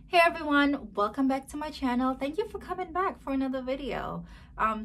Hey everyone, welcome back to my channel. Thank you for coming back for another video.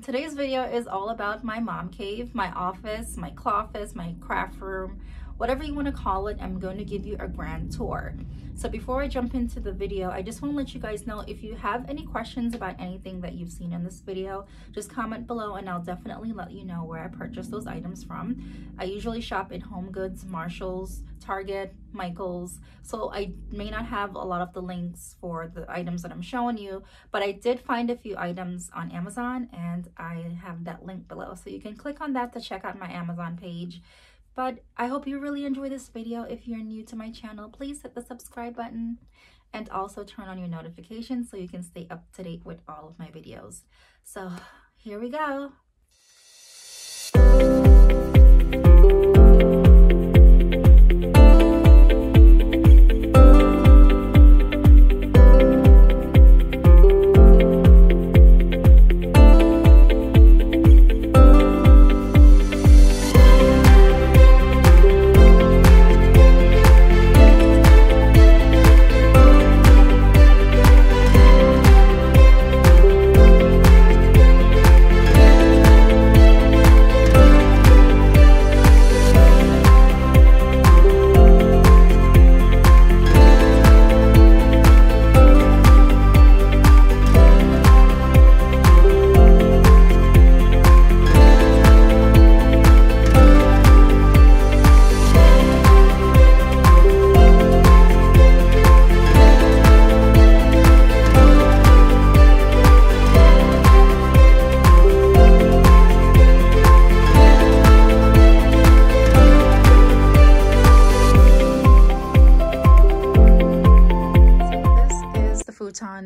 Today's video is all about my mom cave, my office, my Cloffice, my craft room, whatever you want to call it. I'm going to give you a grand tour. So before I jump into the video, I just want to let you guys know if you have any questions about anything that you've seen in this video, just comment below and I'll definitely let you know where I purchased those items from. I usually shop in Home Goods, Marshalls, Target, Michael's, so I may not have a lot of the links for the items that I'm showing you, but I did find a few items on Amazon and I have that link below, so you can click on that to check out my Amazon page. But I hope you really enjoy this video. If you're new to my channel, please hit the subscribe button and also turn on your notifications so you can stay up to date with all of my videos. So here we go.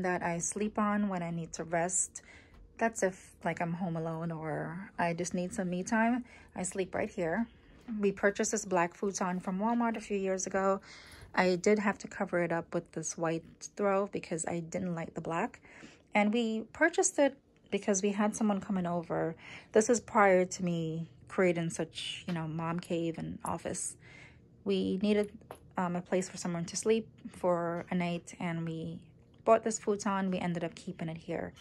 That I sleep on when I need to rest. That's if like I'm home alone or I just need some me time. I sleep right here. We purchased this black futon from Walmart a few years ago. I did have to cover it up with this white throw because I didn't like the black, and we purchased it because we had someone coming over. This is prior to me creating such, mom cave and office. We needed a place for someone to sleep for a night, and we bought this futon. We ended up keeping it here.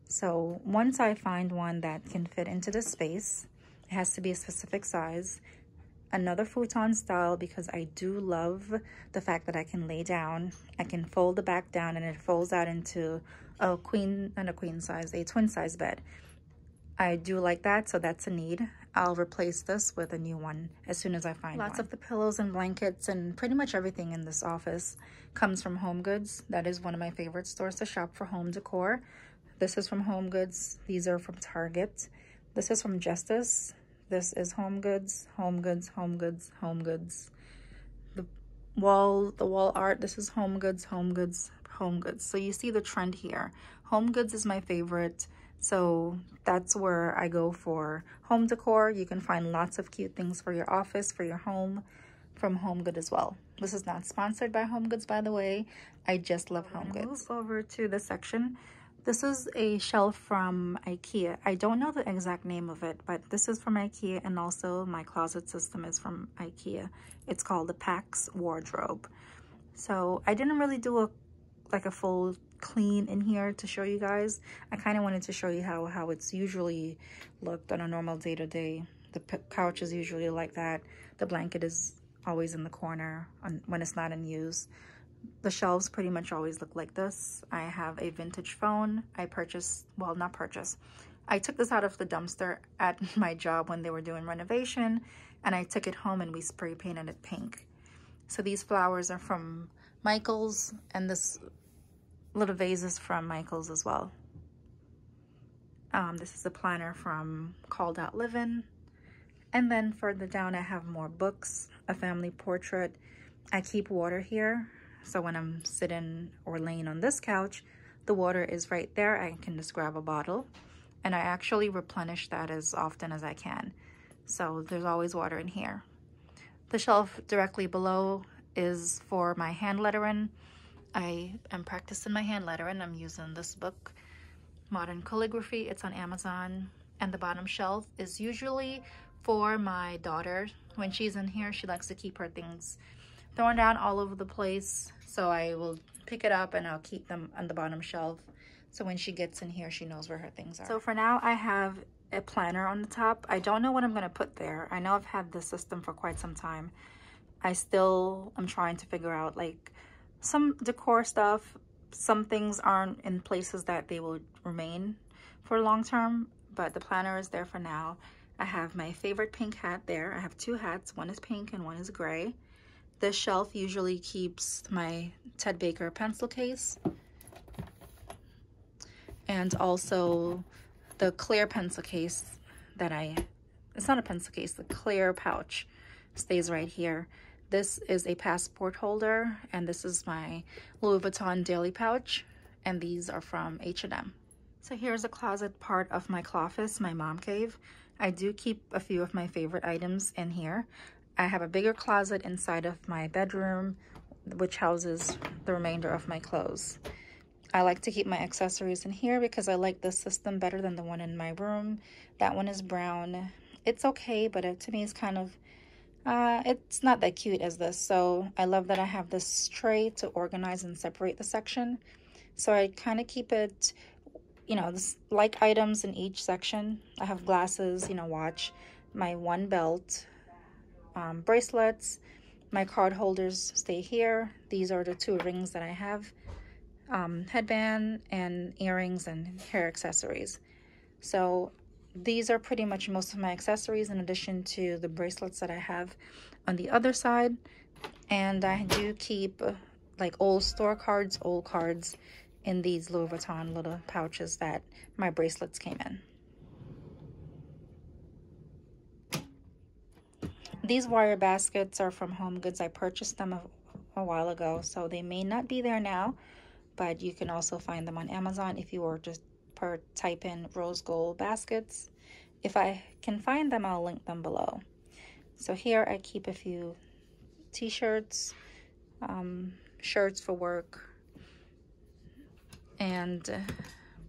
So once I find one that can fit into the space, it has to be a specific size, another futon style, because I do love the fact that I can lay down, I can fold the back down, and it folds out into a twin size bed. I do like that, so that's a need. I'll replace this with a new one as soon as I find one. Lots of the pillows and blankets and pretty much everything in this office comes from Home Goods. That is one of my favorite stores to shop for home decor. This is from Home Goods. These are from Target. This is from Justice. This is Home Goods, Home Goods, Home Goods, Home Goods. The wall art, this is Home Goods, Home Goods, Home Goods. So you see the trend here. Home Goods is my favorite. So that's where I go for home decor. You can find lots of cute things for your office, for your home, from Home Goods as well. This is not sponsored by Home Goods, by the way. I just love Home Goods. Move over to the section. This is a shelf from IKEA. I don't know the exact name of it, but this is from IKEA, and also my closet system is from IKEA. It's called the Pax wardrobe. So I didn't really do a full clean in here to show you guys. I kind of wanted to show you how it's usually looked on a normal day-to-day. The couch is usually like that. The blanket is always in the corner when it's not in use. The shelves pretty much always look like this. I have a vintage phone. I took this out of the dumpster at my job when they were doing renovation, and I took it home and we spray painted it pink. So these flowers are from Michael's, and this little vase is from Michael's as well. This is a planner from Called Out Living. And then further down, I have more books, a family portrait. I keep water here, so when I'm sitting or laying on this couch, the water is right there. I can just grab a bottle, and I actually replenish that as often as I can. So there's always water in here. The shelf directly below is for my hand lettering. I am practicing my hand lettering. I'm using this book, Modern Calligraphy. It's on Amazon. And the bottom shelf is usually for my daughter. When she's in here, she likes to keep her things thrown down all over the place. So I will pick it up and I'll keep them on the bottom shelf. So when she gets in here, she knows where her things are. So for now, I have a planner on the top. I don't know what I'm going to put there. I know I've had this system for quite some time. I still am trying to figure out like some decor stuff. Some things aren't in places that they will remain for long term, but the planner is there for now. I have my favorite pink hat there. I have two hats. One is pink and one is gray. This shelf usually keeps my Ted Baker pencil case. And also the clear pencil case that it's not a pencil case, the clear pouch stays right here. This is a passport holder, and this is my Louis Vuitton daily pouch, and these are from H&M. So here's a closet part of my Cloffice, my mom cave. I do keep a few of my favorite items in here. I have a bigger closet inside of my bedroom, which houses the remainder of my clothes. I like to keep my accessories in here because I like this system better than the one in my room. That one is brown. It's okay, but to me it's kind of, it's not that cute as this. So I love that I have this tray to organize and separate the section. So I kind of keep it, you know, like items in each section. I have glasses, you know, watch, my one belt, bracelets, my card holders stay here. These are the two rings that I have. Headband and earrings and hair accessories. So these are pretty much most of my accessories, in addition to the bracelets that I have on the other side. And I do keep like old store cards, old cards in these Louis Vuitton little pouches that my bracelets came in. These wire baskets are from Home Goods. I purchased them a while ago, so they may not be there now, but you can also find them on Amazon if you were to type in rose gold baskets. If I can find them, I'll link them below. So here I keep a few t-shirts, shirts for work, and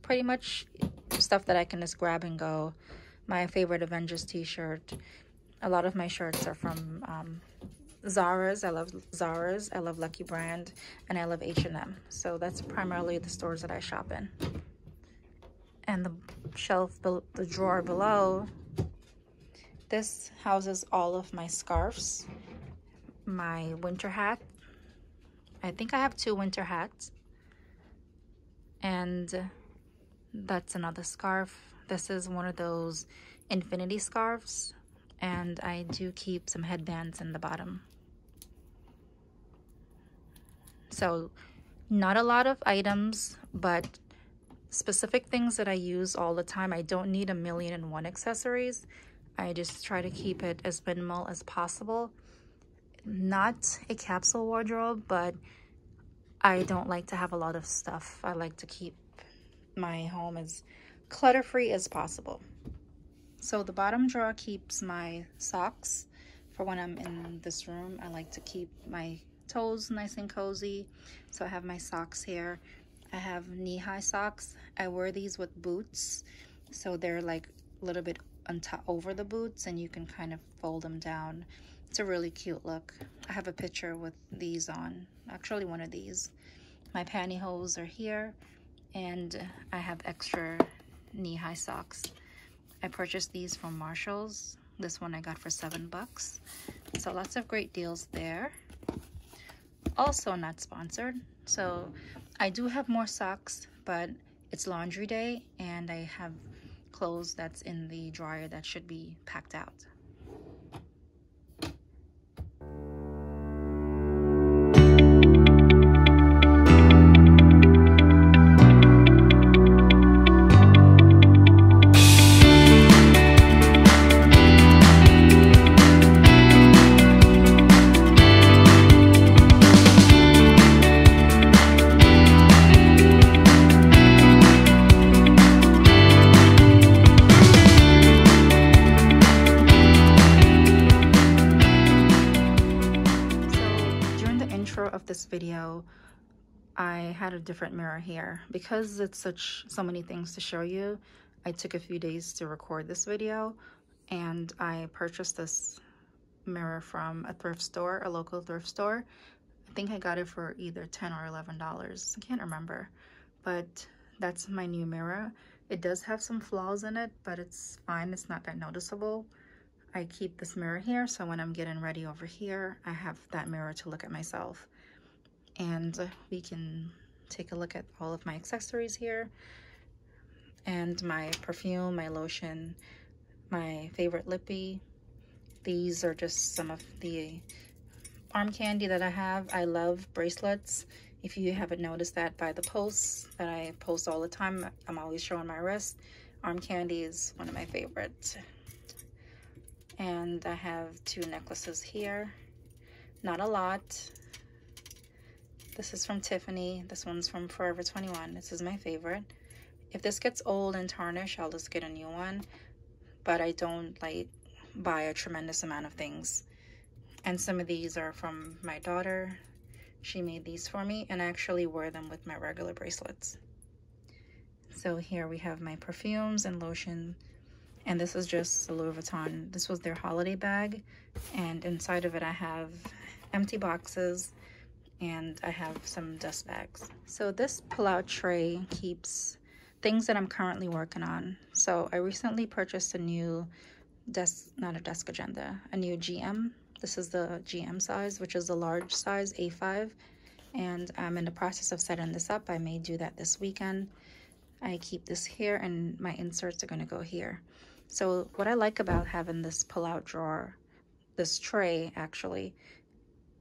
pretty much stuff that I can just grab and go. My favorite Avengers t-shirt. A lot of my shirts are from Zara's. I love Zara's. I love Lucky Brand, and I love H&M. So that's primarily the stores that I shop in. And the shelf, the drawer below, this houses all of my scarves, my winter hat. I think I have 2 winter hats. And that's another scarf. This is one of those infinity scarves. And I do keep some headbands in the bottom. So not a lot of items, but specific things that I use all the time. I don't need 1,000,001 accessories. I just try to keep it as minimal as possible. Not a capsule wardrobe, but I don't like to have a lot of stuff. I like to keep my home as clutter-free as possible. So the bottom drawer keeps my socks for when I'm in this room. I like to keep my toes nice and cozy. So I have my socks here. I have knee-high socks. I wear these with boots. So they're like a little bit on top over the boots, and you can kind of fold them down. It's a really cute look. I have a picture with these on. Actually, one of these. My pantyhose are here, and I have extra knee-high socks. I purchased these from Marshall's. This one I got for $7. So lots of great deals there. Also not sponsored. So I do have more socks, but it's laundry day, and I have clothes that's in the dryer that should be packed out. This video, I had a different mirror here because it's so many things to show you. I took a few days to record this video, and I purchased this mirror from a thrift store, a local thrift store. I think I got it for either $10 or $11. I can't remember, but that's my new mirror. It does have some flaws in it, but it's fine. It's not that noticeable. I keep this mirror here, so when I'm getting ready over here, I have that mirror to look at myself. And we can take a look at all of my accessories here, and my perfume, my lotion, my favorite lippy. These are just some of the arm candy that I have. I love bracelets. If you haven't noticed that by the posts that I post all the time, I'm always showing my wrist. Arm candy is one of my favorites. And I have 2 necklaces here. Not a lot. This is from Tiffany. This one's from Forever 21. This is my favorite. If this gets old and tarnished, I'll just get a new one. But I don't like buy a tremendous amount of things. And some of these are from my daughter. She made these for me, and I actually wear them with my regular bracelets. So here we have my perfumes and lotion. And this is just a Louis Vuitton. This was their holiday bag. And inside of it, I have empty boxes, and I have some dust bags. So this pull-out tray keeps things that I'm currently working on. So I recently purchased a new not a desk agenda, a new GM. This is the GM size, which is the large size A5. And I'm in the process of setting this up. I may do that this weekend. I keep this here, and my inserts are going to go here. So what I like about having this pull-out drawer, this tray actually,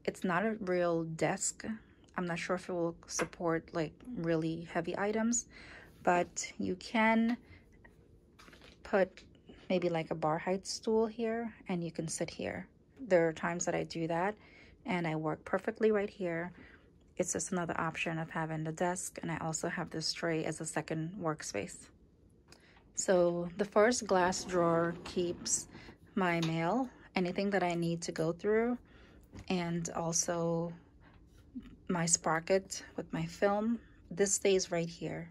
it's not a real desk. I'm not sure if it will support like really heavy items, but you can put maybe like a bar height stool here, and you can sit here. There are times that I do that, and I work perfectly right here. It's just another option of having the desk, and I also have this tray as a second workspace. So the first glass drawer keeps my mail, anything that I need to go through, and also my sprocket with my film. This stays right here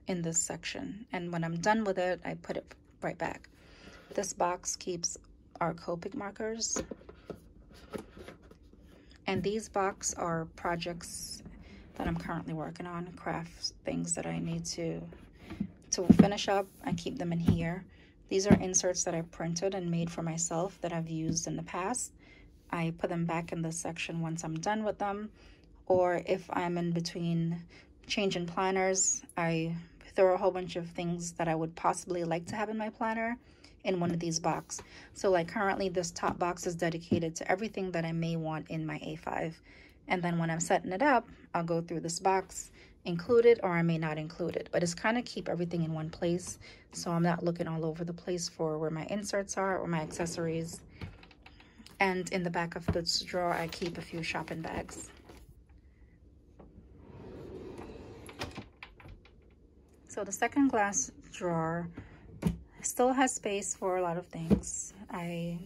in this section, and when I'm done with it, I put it right back. This box keeps our Copic markers, and these boxes are projects that I'm currently working on, craft things that I need to finish up. I keep them in here. These are inserts that I printed and made for myself that I've used in the past. I put them back in this section once I'm done with them, or if I'm in between changing planners, I throw a whole bunch of things that I would possibly like to have in my planner in one of these boxes. So like currently this top box is dedicated to everything that I may want in my A5. And then when I'm setting it up, I'll go through this box, include it, or I may not include it. But it's kind of keep everything in one place, so I'm not looking all over the place for where my inserts are or my accessories. And in the back of this drawer, I keep a few shopping bags. So the second glass drawer still has space for a lot of things. I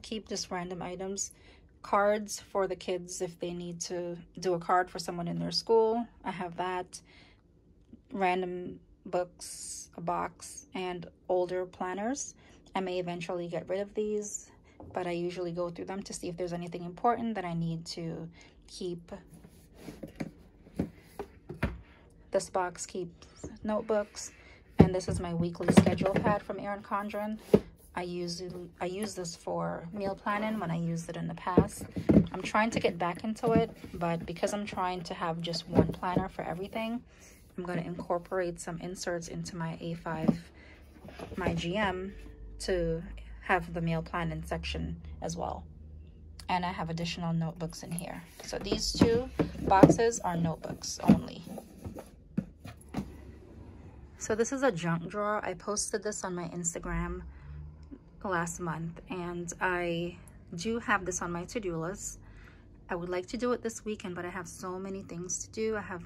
keep just random items. Cards for the kids if they need to do a card for someone in their school. I have that. Random books, a box, and older planners. I may eventually get rid of these, but I usually go through them to see if there's anything important that I need to keep. This box keeps notebooks, and this is my weekly schedule pad from Erin Condren. I use this for meal planning when I used it in the past. I'm trying to get back into it, but because I'm trying to have just one planner for everything, I'm going to incorporate some inserts into my A5, my GM, to have the meal planning section as well. And I have additional notebooks in here. So these 2 boxes are notebooks only. So this is a junk drawer. I posted this on my Instagram last month, and I do have this on my to-do list. I would like to do it this weekend, but I have so many things to do. I have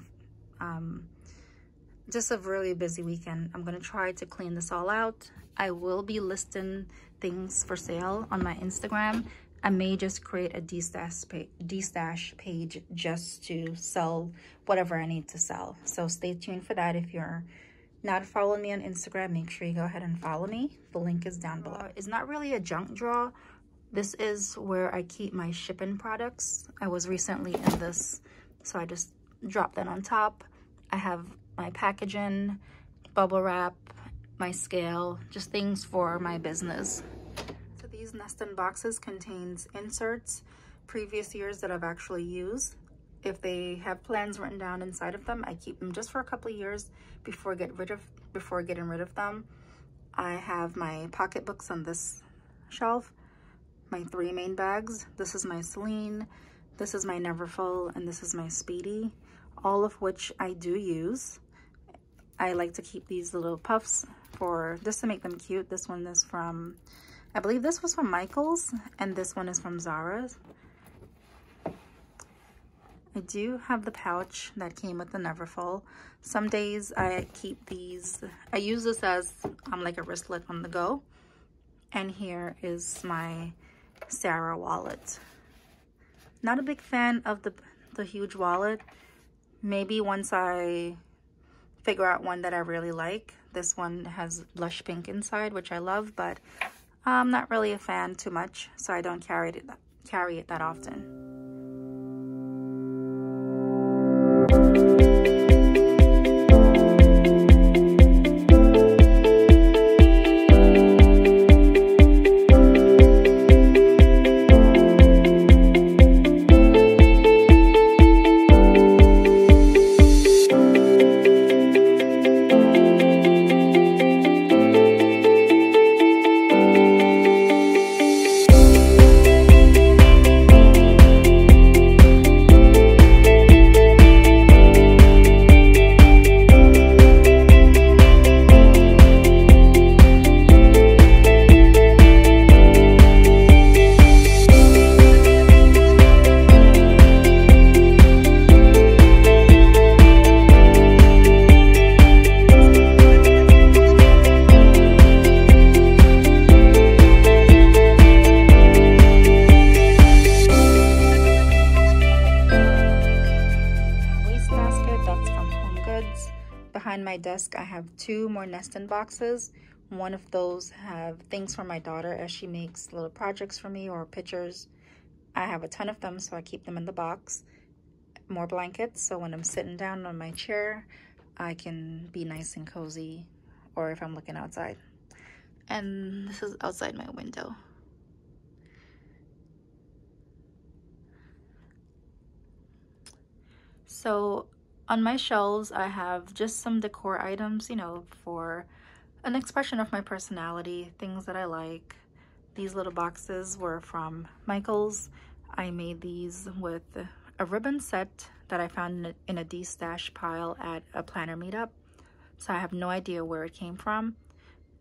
just a really busy weekend. I'm going to try to clean this all out. I will be listing things for sale on my Instagram. I may just create a destash page just to sell whatever I need to sell. So stay tuned for that. If you're not following me on Instagram, make sure you go ahead and follow me. The link is down below. It's not really a junk drawer, This is where I keep my shipping products. I was recently in this, so I just dropped that on top. I have my packaging, bubble wrap, my scale, just things for my business. So these nesting boxes contains inserts, previous years that I've actually used. If they have plans written down inside of them, I keep them just for a couple of years before getting rid of them. I have my pocketbooks on this shelf, my 3 main bags. This is my Celine, this is my Neverfull, and this is my Speedy, all of which I do use. I like to keep these little puffs for just to make them cute. This one is from, I believe this was from Michael's, and this one is from Zara's. I do have the pouch that came with the Neverfull. Some days I keep these, I use this as like a wristlet on the go. And here is my Sarah wallet. Not a big fan of the huge wallet. Maybe once I figure out one that I really like. This one has blush pink inside, which I love, but I'm not really a fan too much, so I don't carry it that often. Behind my desk, I have 2 more nesting boxes. One of those have things for my daughter as she makes little projects for me or pictures. I have a ton of them, so I keep them in the box. More blankets, so when I'm sitting down on my chair, I can be nice and cozy, or if I'm looking outside. And this is outside my window. So on my shelves, I have just some decor items, you know, for an expression of my personality, things that I like. These little boxes were from Michael's. I made these with a ribbon set that I found in a de-stash pile at a planner meetup. So I have no idea where it came from.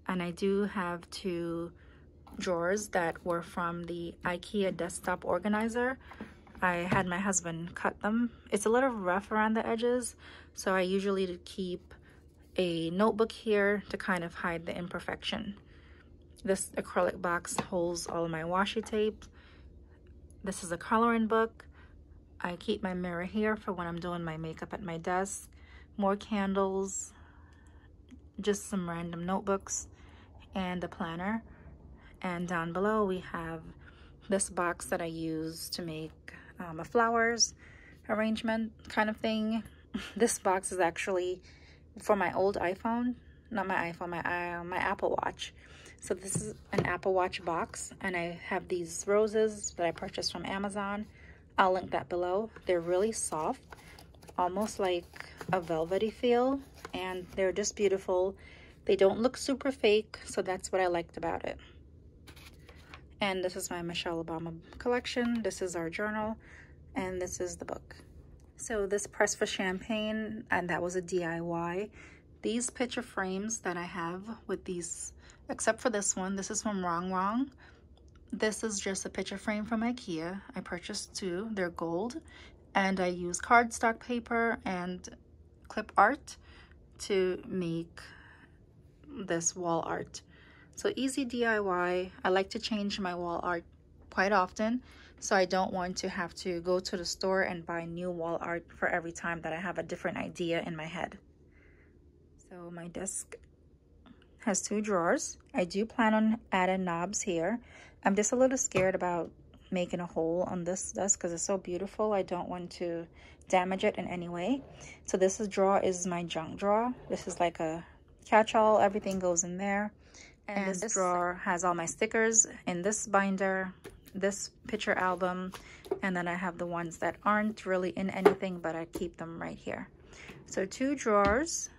And I do have 2 drawers that were from the IKEA desktop organizer. I had my husband cut them. It's a little rough around the edges, so I usually keep a notebook here to kind of hide the imperfection. This acrylic box holds all of my washi tape. This is a coloring book. I keep my mirror here for when I'm doing my makeup at my desk. More candles, just some random notebooks, and a planner. And down below we have this box that I use to make a flowers arrangement kind of thing. This box is actually for my old iPhone, not my iPhone, my Apple Watch. So this is an Apple Watch box, and I have these roses that I purchased from Amazon. I'll link that below. They're really soft, almost like a velvety feel, and they're just beautiful. They don't look super fake, so that's what I liked about it. And this is my Michelle Obama collection. This is our journal, and this is the book. So this press for champagne, and that was a DIY. These picture frames that I have with these, except for this one, this is from Wrong. This is just a picture frame from IKEA. I purchased 2, they're gold, and I use cardstock paper and clip art to make this wall art. So easy DIY. I like to change my wall art quite often, so I don't want to have to go to the store and buy new wall art for every time that I have a different idea in my head. So my desk has 2 drawers. I do plan on adding knobs here. I'm just a little scared about making a hole on this desk because it's so beautiful. I don't want to damage it in any way. So this drawer is my junk drawer. This is like a catch-all. Everything goes in there. And this drawer has all my stickers in this binder, this picture album, and then I have the ones that aren't really in anything, but I keep them right here. So 2 drawers.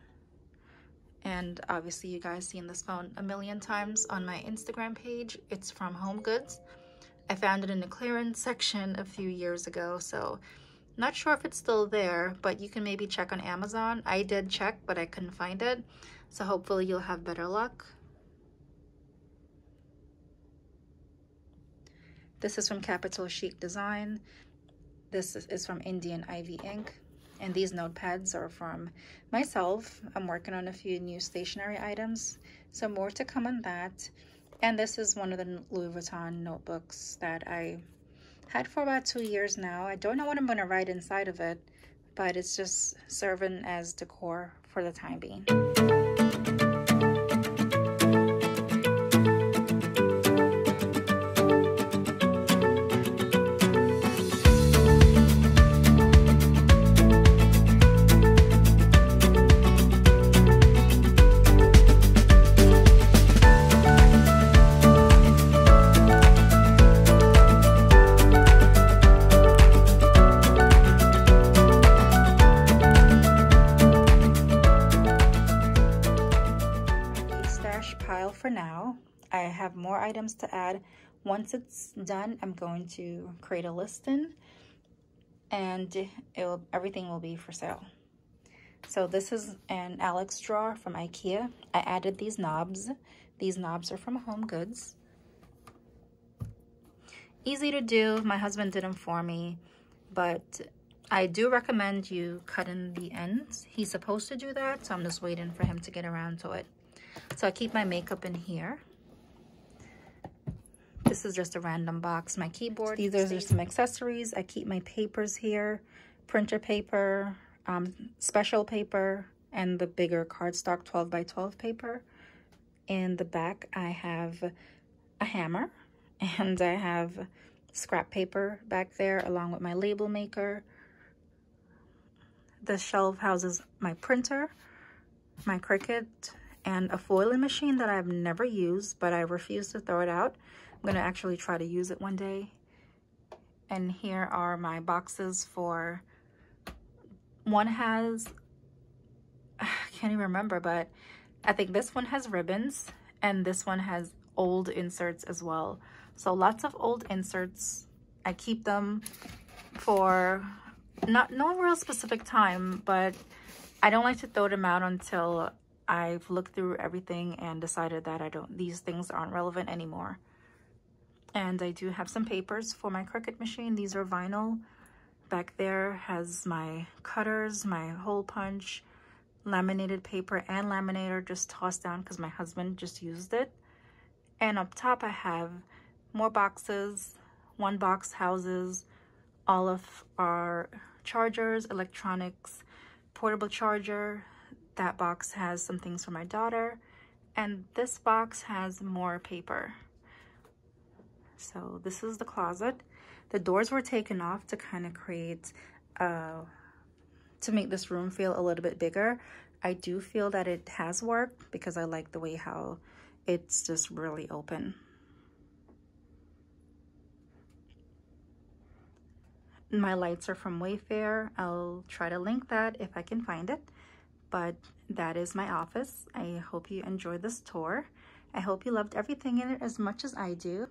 And obviously you guys seen this phone a million times on my Instagram page. It's from Home Goods. I found it in the clearance section a few years ago, so not sure if it's still there, but you can maybe check on Amazon. I did check, but I couldn't find it, so hopefully you'll have better luck. This is from Capital Chic Design. This is from Indian Ivy Ink. And these notepads are from myself. I'm working on a few new stationery items, so more to come on that. And this is one of the Louis Vuitton notebooks that I had for about 2 years now. I don't know what I'm going to write inside of it, but it's just serving as decor for the time being. Pile for now. I have more items to add. Once it's done, I'm going to create a listing and everything will be for sale. So this is an Alex drawer from IKEA. I added these knobs. These knobs are from Home Goods. Easy to do. My husband did them for me, but I do recommend you cut in the ends. He's supposed to do that, so I'm just waiting for him to get around to it. So I keep my makeup in here. This is just a random box. My keyboard. These are some accessories. I keep my papers here. Printer paper, special paper, and the bigger cardstock 12 by 12 paper. In the back, I have a hammer. And I have scrap paper back there along with my label maker. The shelf houses my printer, my Cricut, and a foiling machine that I've never used, but I refuse to throw it out. I'm going to actually try to use it one day. And here are my boxes for, one has, I can't even remember, but I think this one has ribbons, and this one has old inserts as well. So lots of old inserts. I keep them for no real specific time, but I don't like to throw them out until I've looked through everything and decided that these things aren't relevant anymore. And I do have some papers for my Cricut machine. These are vinyl. Back there has my cutters, my hole punch, laminated paper and laminator just tossed down because my husband just used it. And up top I have more boxes. One box houses all of our chargers, electronics, portable charger. That box has some things for my daughter, and this box has more paper. So this is the closet. The doors were taken off to kind of create, to make this room feel a little bit bigger. I do feel that it has worked because I like the way how it's just really open. My lights are from Wayfair. I'll try to link that if I can find it. But that is my office. I hope you enjoyed this tour. I hope you loved everything in it as much as I do.